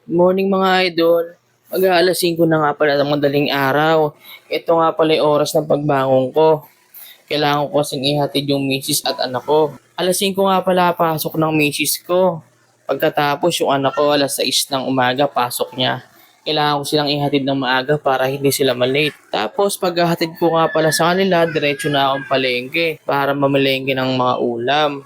Morning mga idol. Mag-aalas 5 na nga pala ng madaling araw. Ito nga pala yung oras ng pagbangon ko. Kailangan ko kasing ihatid yung misis at anak ko. Alas 5 nga pala pasok ng misis ko. Pagkatapos yung anak ko alas 6 ng umaga pasok niya. Kailangan ko silang ihatid ng maaga para hindi sila malate. Tapos paghahatid ko nga pala sa kanila, diretso na akong palengke para mamalengke ng mga ulam.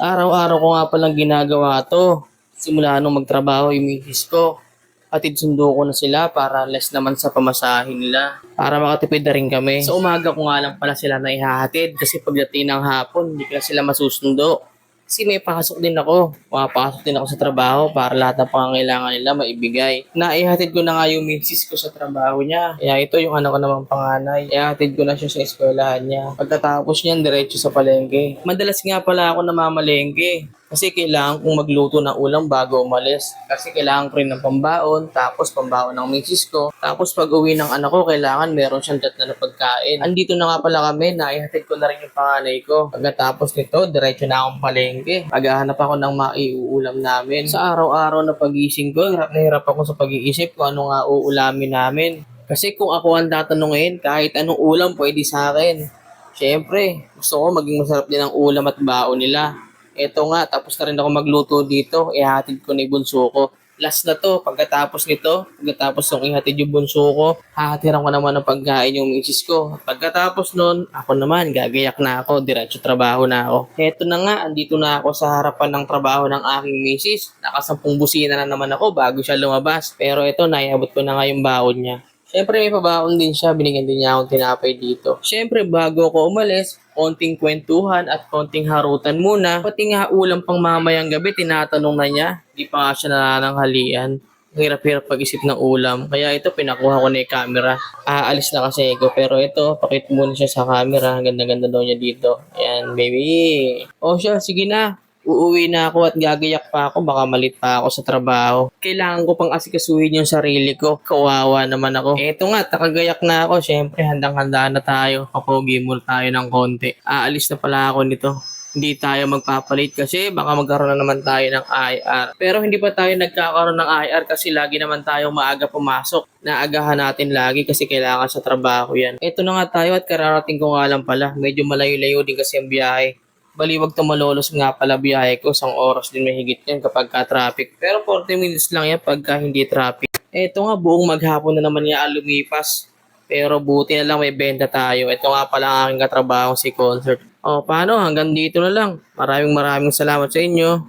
Araw-araw ko nga palang ginagawa to. Simula nung magtrabaho yung misis ko. Atid sundo ko na sila para less naman sa pamasahin nila. Para makatipid na rin kami. Sa umaga ko nga lang pala sila na ihahatid kasi pagdating ng hapon, hindi ko na sila masusundo. Kasi may pasok din ako. Pumapasok din ako sa trabaho para lahat ng pangangailangan nila maibigay. Naihatid ko na nga yung misis ko sa trabaho niya. Kaya ito yung anak ko namang panganay. Ihatid ko na siya sa eskwelahan niya. Pagkatapos niyan, diretso sa palengke. Madalas nga pala ako namamalengke. Kasi kailangan kong magluto ng ulam bago umalis. Kasi kailangan ko rin ng pambaon, tapos pambaon ng misis ko. Tapos pag uwi ng anak ko, kailangan meron siyang dat na pagkain. Andito na nga pala kami, naihatid ko na rin yung panganay ko. Pagkatapos nito, diretso na akong palengke. Maghahanap ako ng maiuulam namin. Sa araw-araw na pagising ko, hirap na hirap ako sa pag-iisip kung ano nga uulamin namin. Kasi kung ako ang tatanungin, kahit anong ulam pwede sa akin. Siyempre, gusto ko maging masarap din ang ulam at baon nila. Eto nga, tapos na rin ako magluto dito. Ihatid ko na yung bunso ko. Last na to, pagkatapos nung ihatid yung bunso ko, hahatiran ko naman ng pagkain yung misis ko. Pagkatapos nun, ako naman, gagayak na ako, diretso trabaho na ako. Eto na nga, andito na ako sa harapan ng trabaho ng aking misis. Nakasampung busina na naman ako bago siya lumabas. Pero eto, naiabot ko na nga yung baon niya. Siyempre may pabaon din siya, binigyan din niya akong tinapay dito. Siyempre bago ako umalis, konting kwentuhan at konting harutan muna. Pati nga ulam pang mamayang gabi, tinatanong na niya. Di pa nga siya nananghalian. Ang hirap-hirap pag-isip ng ulam. Kaya ito, pinakuha ko na yung camera. Aalis na kasi ako. Pero ito, pakita muna siya sa camera. Ang ganda-ganda daw niya dito. Ayan, baby. O siya, sige na. Uuwi na ako at gagayak pa ako. Baka malit pa ako sa trabaho. Kailangan ko pang asikasuhin yung sarili ko. Kawawa naman ako. Eto nga, nakagayak na ako. Siyempre, handang-handa na tayo. Kapogi muna tayo ng konti. Aalis na pala ako nito. Hindi tayo magpapalit kasi baka magkaroon na naman tayo ng IR. Pero hindi pa tayo nagkakaroon ng IR kasi lagi naman tayong maaga pumasok. Naagahan natin lagi kasi kailangan sa trabaho yan. Eto na nga tayo at kararating ko nga lang pala. Medyo malayo-layo din kasi ang biyahe. Baliwag to Malolos nga pala biyahe ko. 1 oras din may higit yan kapag ka-traffic. Pero 40 minutes lang yan pagka hindi traffic. Eto nga buong maghapon na naman yan lumipas. Pero buti na lang may benta tayo. Ito nga pala ang aking katrabaho si Concert. O paano? Hanggang dito na lang. Maraming salamat sa inyo.